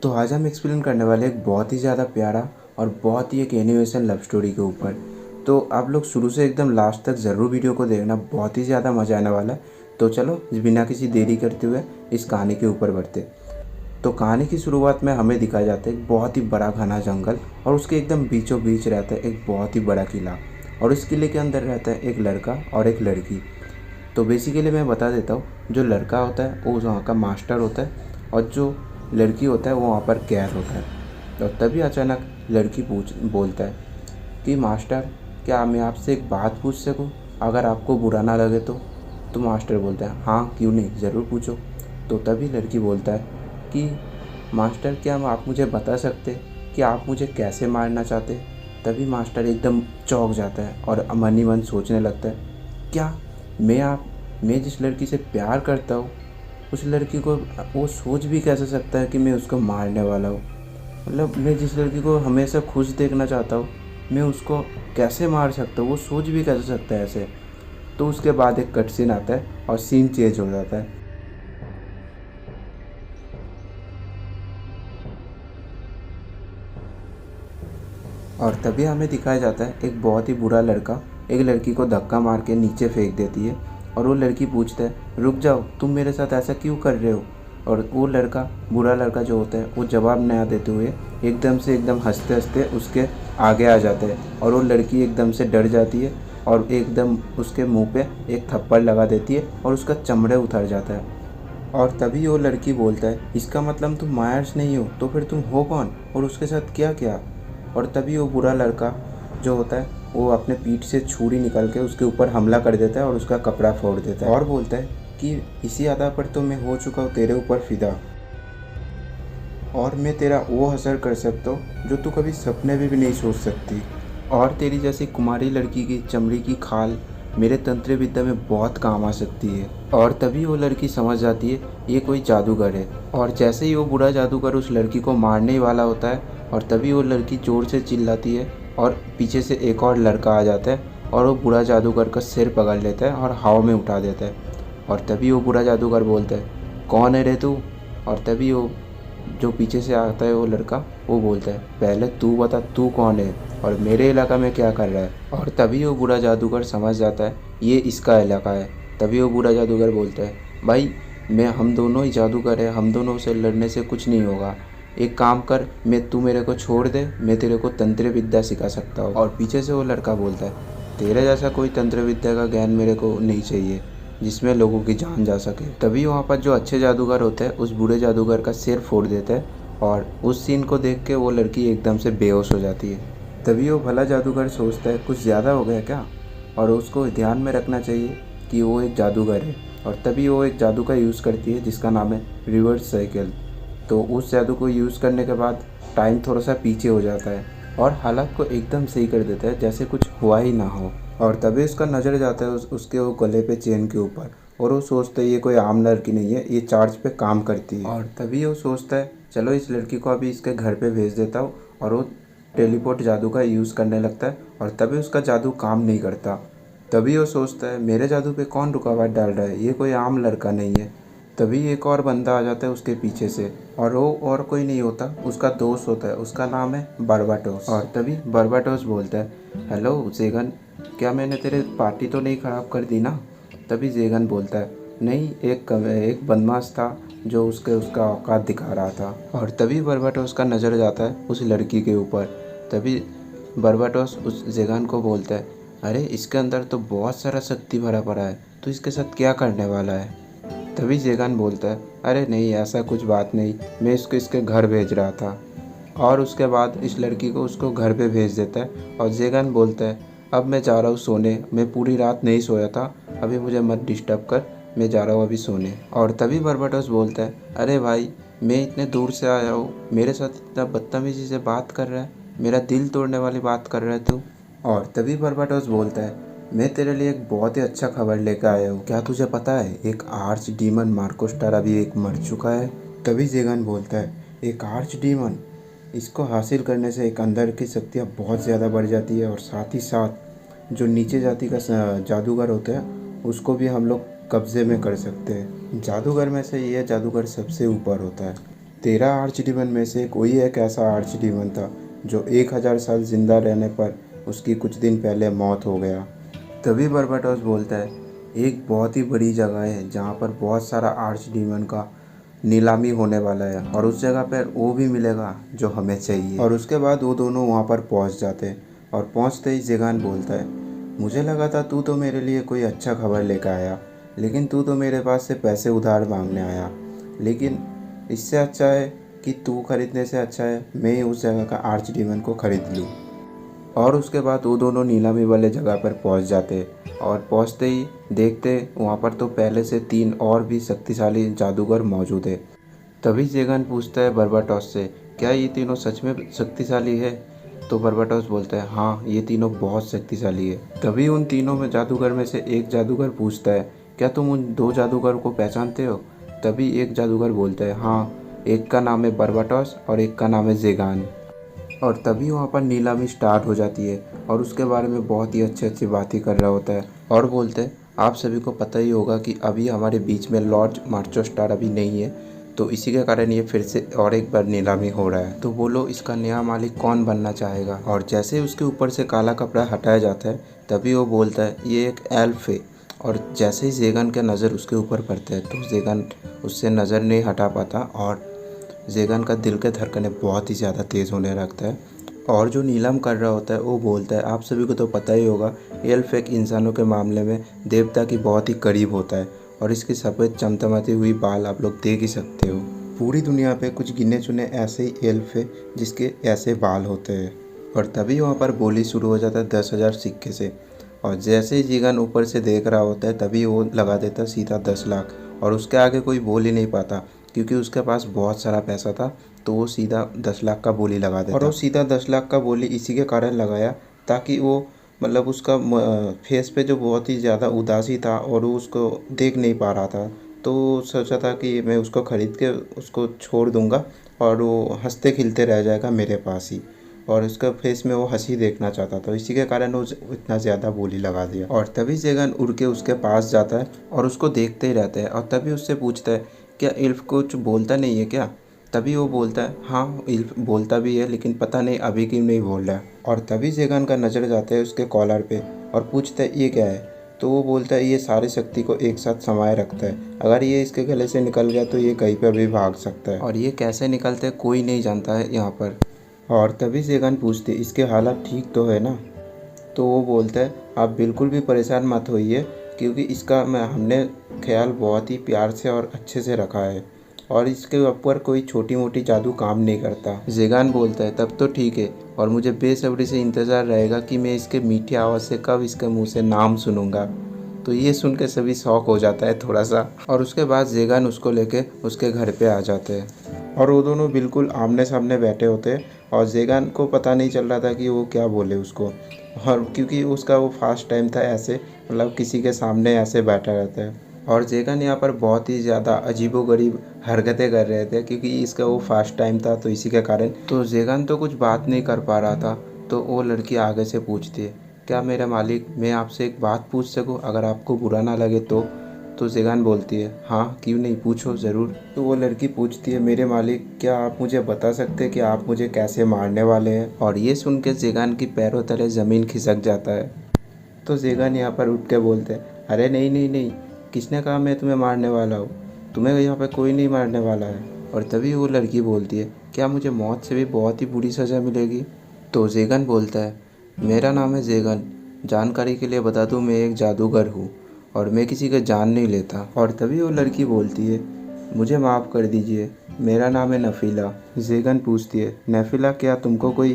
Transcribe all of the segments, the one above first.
तो आज हम एक्सप्लेन करने वाले एक बहुत ही ज़्यादा प्यारा और बहुत ही एक एनिमेशन लव स्टोरी के ऊपर। तो आप लोग शुरू से एकदम लास्ट तक ज़रूर वीडियो को देखना, बहुत ही ज़्यादा मज़ा आने वाला है। तो चलो बिना किसी देरी करते हुए इस कहानी के ऊपर बढ़ते। तो कहानी की शुरुआत में हमें दिखाया जाता है एक बहुत ही बड़ा घना जंगल और उसके एकदम बीचों बीच रहता है एक बहुत ही बड़ा किला। और इस किले के अंदर रहता है एक लड़का और एक लड़की। तो बेसिकली मैं बता देता हूँ, जो लड़का होता है वो वहाँ का मास्टर होता है और जो लड़की होता है वो वहाँ पर कैर होता है। और तभी अचानक लड़की बोलता है कि मास्टर, क्या मैं आपसे एक बात पूछ सकूं, अगर आपको बुरा ना लगे तो मास्टर बोलता है हाँ क्यों नहीं, ज़रूर पूछो। तो तभी लड़की बोलता है कि मास्टर, क्या आप मुझे बता सकते कि आप मुझे कैसे मारना चाहते। तभी मास्टर एकदम चौंक जाता है और मन ही मन सोचने लगता है, क्या मैं जिस लड़की से प्यार करता हूँ उस लड़की को वो सोच भी कैसे सकता है कि मैं उसको मारने वाला हूँ। मतलब मैं जिस लड़की को हमेशा खुश देखना चाहता हूँ मैं उसको कैसे मार सकता हूँ, वो सोच भी कैसे सकता है ऐसे। तो उसके बाद एक कट सीन आता है और सीन चेंज हो जाता है। और तभी हमें दिखाया जाता है एक बहुत ही बुरा लड़का एक लड़की को धक्का मार के नीचे फेंक देती है। और वो लड़की पूछता है रुक जाओ, तुम मेरे साथ ऐसा क्यों कर रहे हो। और वो लड़का, बुरा लड़का जो होता है, वो जवाब नया देते हुए एकदम हंसते हंसते उसके आगे आ जाता है। और वो लड़की एकदम से डर जाती है और एकदम उसके मुंह पे एक थप्पड़ लगा देती है और उसका चमड़े उतर जाता है। और तभी वो लड़की बोलता है इसका मतलब तुम मायर्स नहीं हो, तो फिर तुम हो कौन और उसके साथ क्या क्या। और तभी वो बुरा लड़का जो होता है वो अपने पीठ से छुरी निकाल के उसके ऊपर हमला कर देता है और उसका कपड़ा फोड़ देता है और बोलता है कि इसी अदा पर तो मैं हो चुका हूँ तेरे ऊपर फिदा, और मैं तेरा वो असर कर सकता हूँ जो तू कभी सपने में भी नहीं सोच सकती। और तेरी जैसी कुमारी लड़की की चमड़ी की खाल मेरे तंत्र विद्या में बहुत काम आ सकती है। और तभी वो लड़की समझ जाती है ये कोई जादूगर है। और जैसे ही वो बुरा जादूगर उस लड़की को मारने ही वाला होता है और तभी वो लड़की ज़ोर से चिल्लाती है और पीछे से एक और लड़का आ जाता है और वो बुरा जादूगर का सिर पकड़ लेता है और हवा में उठा देता है। और तभी वो बुरा जादूगर बोलता है कौन है रे तू। और तभी वो जो पीछे से आता है वो लड़का वो बोलता है पहले तू बता तू कौन है और मेरे इलाका में क्या कर रहा है। और तभी वो बुरा जादूगर समझ जाता है ये इसका इलाका है। तभी वो बुरा जादूगर बोलता है भाई, हम दोनों ही जादूगर है, हम दोनों से लड़ने से कुछ नहीं होगा। एक काम कर, तू मेरे को छोड़ दे, मैं तेरे को तंत्र विद्या सिखा सकता हूँ। और पीछे से वो लड़का बोलता है तेरे जैसा कोई तंत्र विद्या का ज्ञान मेरे को नहीं चाहिए जिसमें लोगों की जान जा सके। तभी वहाँ पर जो अच्छे जादूगर होते हैं उस बुरे जादूगर का सिर फोड़ देते हैं और उस सीन को देख के वो लड़की एकदम से बेहोश हो जाती है। तभी वो भला जादूगर सोचता है कुछ ज़्यादा हो गया क्या, और उसको ध्यान में रखना चाहिए कि वो एक जादूगर है। और तभी वो एक जादू का यूज़ करती है जिसका नाम है रिवर्स साइकिल। तो उस जादू को यूज़ करने के बाद टाइम थोड़ा सा पीछे हो जाता है और हालात को एकदम सही कर देता है जैसे कुछ हुआ ही ना हो। और तभी उसका नज़र जाता है उसके वो गले पे चेन के ऊपर और वो सोचता है ये कोई आम लड़की नहीं है, ये चार्ज पे काम करती है। और तभी वो सोचता है चलो इस लड़की को अभी इसके घर पे भेज देता हूँ। और वो टेलीपोर्ट जादू का यूज़ करने लगता है और तभी उसका जादू काम नहीं करता। तभी वो सोचता है मेरे जादू पे कौन रुकावट डाल रहा है, ये कोई आम लड़का नहीं है। तभी एक और बंदा आ जाता है उसके पीछे से और वो और कोई नहीं होता, उसका दोस्त होता है, उसका नाम है बर्बाटोस। और तभी बर्बाटोस बोलता है हेलो जेगन, क्या मैंने तेरे पार्टी तो नहीं ख़राब कर दी ना। तभी जेगन बोलता है नहीं, एक बदमाश था जो उसका औकात दिखा रहा था। और तभी बर्बाटोस का नज़र जाता है उस लड़की के ऊपर। तभी बर्बाटोस उस जेगन को बोलता है अरे इसके अंदर तो बहुत सारा शक्ति भरा पड़ा है, तो इसके साथ क्या करने वाला है। तभी जेगन बोलता है अरे नहीं ऐसा कुछ बात नहीं, मैं इसको इसके घर भेज रहा था। और उसके बाद इस लड़की को उसको घर पे भेज देता है और जेगन बोलता है अब मैं जा रहा हूँ सोने, मैं पूरी रात नहीं सोया था, अभी मुझे मत डिस्टर्ब कर, मैं जा रहा हूँ अभी सोने। और तभी बर्बाटोस बोलता है अरे भाई, मैं इतने दूर से आया हूँ, मेरे साथ इतना बदतमीजी से बात कर रहा है, मेरा दिल तोड़ने वाली बात कर रहा है तू। और तभी बर्बाटोस बोलता है मैं तेरे लिए एक बहुत ही अच्छा खबर लेकर आया हूँ, क्या तुझे पता है एक आर्च डीमन मार्कोस्टार अभी एक मर चुका है। तभी जेगन बोलता है एक आर्च डीमन, इसको हासिल करने से एक अंदर की शक्तियाँ बहुत ज़्यादा बढ़ जाती है और साथ ही साथ जो नीचे जाति का जादूगर होता है उसको भी हम लोग कब्जे में कर सकते हैं। जादूगर में से ये जादूगर सबसे ऊपर होता है। 13 आर्च डीमन में से कोई एक ऐसा आर्च डीमन था जो 1000 साल जिंदा रहने पर उसकी कुछ दिन पहले मौत हो गया। तभी बर्बाटोस बोलता है, एक बहुत ही बड़ी जगह है जहाँ पर बहुत सारा आर्च डीमन का नीलामी होने वाला है और उस जगह पर वो भी मिलेगा जो हमें चाहिए। और उसके बाद वो दोनों वहाँ पर पहुँच जाते हैं और पहुँचते ही ज़ेगान बोलता है, मुझे लगा था तू तो मेरे लिए कोई अच्छा खबर लेकर आया, लेकिन तू तो मेरे पास से पैसे उधार मांगने आया। लेकिन इससे अच्छा है कि तू खरीदने से अच्छा है मैं उस जगह का आर्च डीमन को खरीद लूँ। और उसके बाद वो दोनों नीलामी वाले जगह पर पहुंच जाते और पहुंचते ही देखते वहाँ पर तो पहले से 3 और भी शक्तिशाली जादूगर मौजूद है। तभी ज़ेगान पूछता है बर्बाटोस से, क्या ये तीनों सच में शक्तिशाली है? तो बर्बाटोस बोलता है, हाँ ये तीनों बहुत शक्तिशाली है। तभी उन तीनों में जादूगर में से एक जादूगर पूछता है, क्या तुम उन 2 जादूगर को पहचानते हो? तभी एक जादूगर बोलता है, हाँ, एक का नाम है बर्बाटोस और एक का नाम है ज़ेगान। और तभी वहाँ पर नीलामी स्टार्ट हो जाती है और उसके बारे में बहुत ही अच्छी अच्छी बातें कर रहा होता है और बोलते हैं, आप सभी को पता ही होगा कि अभी हमारे बीच में लॉर्ड मार्चो स्टार अभी नहीं है, तो इसी के कारण ये फिर से और एक बार नीलामी हो रहा है, तो बोलो इसका नया मालिक कौन बनना चाहेगा। और जैसे ही उसके ऊपर से काला कपड़ा हटाया जाता है तभी वो बोलता है, ये एक एल्फ है। और जैसे ही ज़ेगान का नज़र उसके ऊपर पड़ता है तो ज़ेगान उससे नज़र नहीं हटा पाता और ज़ेगान का दिल के धड़कनें बहुत ही ज़्यादा तेज़ होने लगता है। और जो नीलम कर रहा होता है वो बोलता है, आप सभी को तो पता ही होगा एल्फ एक इंसानों के मामले में देवता की बहुत ही करीब होता है और इसकी सफ़ेद चमचमाती हुई बाल आप लोग देख ही सकते हो। पूरी दुनिया पे कुछ गिने चुने ऐसे ही एल्फ है जिसके ऐसे बाल होते हैं। और तभी वहाँ पर बोली शुरू हो जाता है 10,000 सिक्के से। और जैसे ही ज़ेगान ऊपर से देख रहा होता है तभी वो लगा देता है सीधा 10 लाख और उसके आगे कोई बोल ही नहीं पाता क्योंकि उसके पास बहुत सारा पैसा था, तो वो सीधा 10 लाख का बोली लगा देता। और वो सीधा 10 लाख का बोली इसी के कारण लगाया ताकि वो मतलब उसका फेस पे जो बहुत ही ज़्यादा उदासी था और वो उसको देख नहीं पा रहा था, तो सोचा था कि मैं उसको ख़रीद के उसको छोड़ दूँगा और वो हंसते खिलते रह जाएगा मेरे पास ही, और उसका फेस में वो हंसी देखना चाहता था, इसी के कारण वो इतना ज़्यादा बोली लगा दिया। और तभी ज़ेगान उड़ के उसके पास जाता है और उसको देखते ही रहता है और तभी उससे पूछता है, क्या इल्फ कुछ बोलता नहीं है क्या? तभी वो बोलता है, हाँ इल्फ बोलता भी है लेकिन पता नहीं अभी क्यों नहीं बोल रहा है। और तभी ज़ेगान का नज़र जाता है उसके कॉलर पे और पूछता है, ये क्या है? तो वो बोलता है, ये सारी शक्ति को एक साथ समाये रखता है, अगर ये इसके गले से निकल गया तो ये कहीं पर भी भाग सकता है। और ये कैसे निकलता है कोई नहीं जानता है यहाँ पर। और तभी ज़ेगान पूछते, इसके हालात ठीक तो है ना? तो वो बोलता है, आप बिल्कुल भी परेशान मत होइए क्योंकि इसका हमने ख्याल बहुत ही प्यार से और अच्छे से रखा है और इसके ऊपर कोई छोटी मोटी जादू काम नहीं करता। ज़ेगान बोलता है, तब तो ठीक है और मुझे बेसब्री से इंतज़ार रहेगा कि मैं इसके मीठी आवाज़ से कब इसके मुंह से नाम सुनूंगा। तो ये सुन के सभी शौक हो जाता है थोड़ा सा और उसके बाद ज़ेगान उसको लेके उसके घर पे आ जाते हैं और वो दोनों बिल्कुल आमने सामने बैठे होते हैं और ज़ेगान को पता नहीं चल रहा था कि वो क्या बोले उसको, और क्योंकि उसका वो फर्स्ट टाइम था ऐसे मतलब किसी के सामने ऐसे बैठा रहता है। और ज़ेगान यहाँ पर बहुत ही ज़्यादा अजीबोगरीब हरकतें कर रहे थे क्योंकि इसका वो फर्स्ट टाइम था, तो इसी के कारण तो ज़ेगान तो कुछ बात नहीं कर पा रहा था। तो वो लड़की आगे से पूछती है, क्या मेरे मालिक मैं आपसे एक बात पूछ सकूं अगर आपको बुरा ना लगे तो ज़ेगान बोलती है, हाँ क्यों नहीं, पूछो ज़रूर। तो वो लड़की पूछती है, मेरे मालिक क्या आप मुझे बता सकते हैं कि आप मुझे कैसे मारने वाले हैं? और ये सुन के ज़ेगान की पैरों तले ज़मीन खिसक जाता है। तो ज़ेगान यहाँ पर उठ के बोलते हैं, अरे नहीं नहीं नहीं, किसने कहा मैं तुम्हें मारने वाला हूँ? तुम्हें यहाँ पे कोई नहीं मारने वाला है। और तभी वो लड़की बोलती है, क्या मुझे मौत से भी बहुत ही बुरी सज़ा मिलेगी? तो ज़ेगान बोलता है, मेरा नाम है ज़ेगान, जानकारी के लिए बता दूँ मैं एक जादूगर हूँ और मैं किसी का जान नहीं लेता। और तभी वो लड़की बोलती है, मुझे माफ़ कर दीजिए, मेरा नाम है नफ़ीला। ज़ेगान पूछती है, नफ़ीला क्या तुमको कोई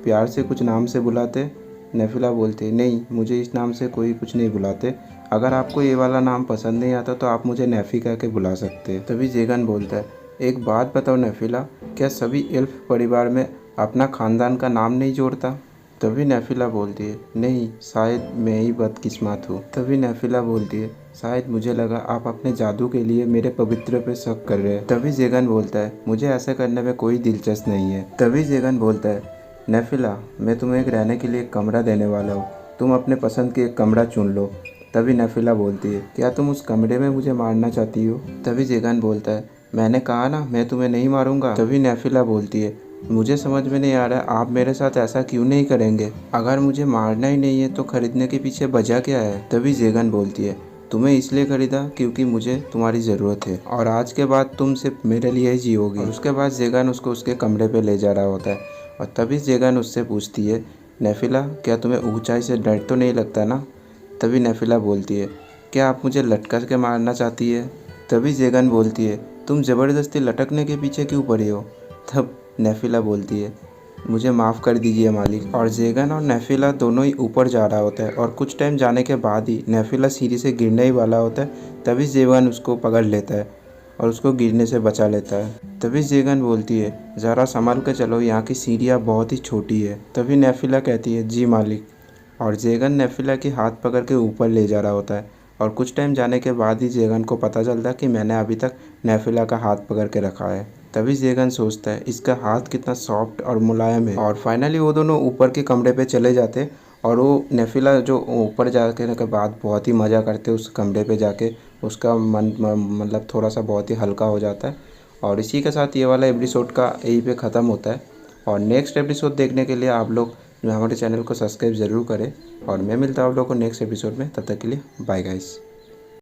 प्यार से कुछ नाम से बुलाते? नफ़ीला बोलती है, नहीं मुझे इस नाम से कोई कुछ नहीं बुलाते, अगर आपको ये वाला नाम पसंद नहीं आता तो आप मुझे नफ़ी कह के बुला सकते हैं। तभी ज़ेगान बोलता है, एक बात बताओ नफ़ीला, क्या सभी एल्फ परिवार में अपना ख़ानदान का नाम नहीं जोड़ता? तभी नफ़ीला बोलती है, नहीं शायद मैं ही बदकिस्मत हूँ। तभी नफ़ीला बोलती है, शायद मुझे लगा आप अपने जादू के लिए मेरे पवित्र पे शक कर रहे हैं। तभी ज़ेगान बोलता है, मुझे ऐसा करने में कोई दिलचस्प नहीं है। तभी ज़ेगान बोलता है, नफ़ीला मैं तुम्हें एक रहने के लिए एक कमरा देने वाला हूँ, तुम अपने पसंद के एक कमरा चुन लो। तभी नफ़ीला बोलती है, क्या तुम उस कमरे में मुझे मारना चाहती हो? तभी ज़ेगान बोलता है, मैंने कहा ना मैं तुम्हें नहीं मारूंगा। तभी नेफिला बोलती है, मुझे समझ में नहीं आ रहा है आप मेरे साथ ऐसा क्यों नहीं करेंगे। अगर मुझे मारना ही नहीं है तो खरीदने के पीछे वजह क्या है। तभी जेगन बोलती है, तुम्हें इसलिए खरीदा क्योंकि मुझे तुम्हारी ज़रूरत है और आज के बाद तुम सिर्फ मेरे लिए ही जियोगी। और उसके बाद जेगन उसको उसके कमरे पे ले जा रहा होता है और तभी जेगन उससे पूछती है, नेफिला क्या तुम्हें ऊंचाई से डर तो नहीं लगता ना। तभी नेफिला बोलती है, क्या आप मुझे लटक के मारना चाहती है। तभी जेगन बोलती है, तुम ज़बरदस्ती लटकने के पीछे क्यों पड़ी हो। तब नेफिला बोलती है, मुझे माफ़ कर दीजिए मालिक। और जेगन और नेफिला दोनों ही ऊपर जा रहा होता है और कुछ टाइम जाने के बाद ही नेफिला सीढ़ी से गिरने ही वाला होता है। तभी जेगन उसको पकड़ लेता है और उसको गिरने से बचा लेता है। तभी जेगन बोलती है, ज़रा संभल कर चलो, यहाँ की सीढ़ियाँ बहुत ही छोटी है। तभी नेफिला कहती है, जी मालिक। और जेगन नेफिला के हाथ पकड़ के ऊपर ले जा रहा होता है और कुछ टाइम जाने के बाद ही जेगन को पता चलता है कि मैंने अभी तक नेफिला का हाथ पकड़ के रखा है। तभी जेगन सोचता है इसका हाथ कितना सॉफ्ट और मुलायम है। और फाइनली वो दोनों ऊपर के कमरे पे चले जाते और वो नेफिला जो ऊपर जाके के बाद बहुत ही मज़ा करते उस कमरे पे जाके, उसका मन मतलब थोड़ा सा बहुत ही हल्का हो जाता है। और इसी के साथ ये वाला एपिसोड का यहीं पे ख़त्म होता है। और नेक्स्ट एपिसोड देखने के लिए आप लोग हमारे चैनल को सब्सक्राइब ज़रूर करें और मैं मिलता हूँ आप लोगों को नेक्स्ट एपिसोड में। तब तक के लिए बाय गाइस।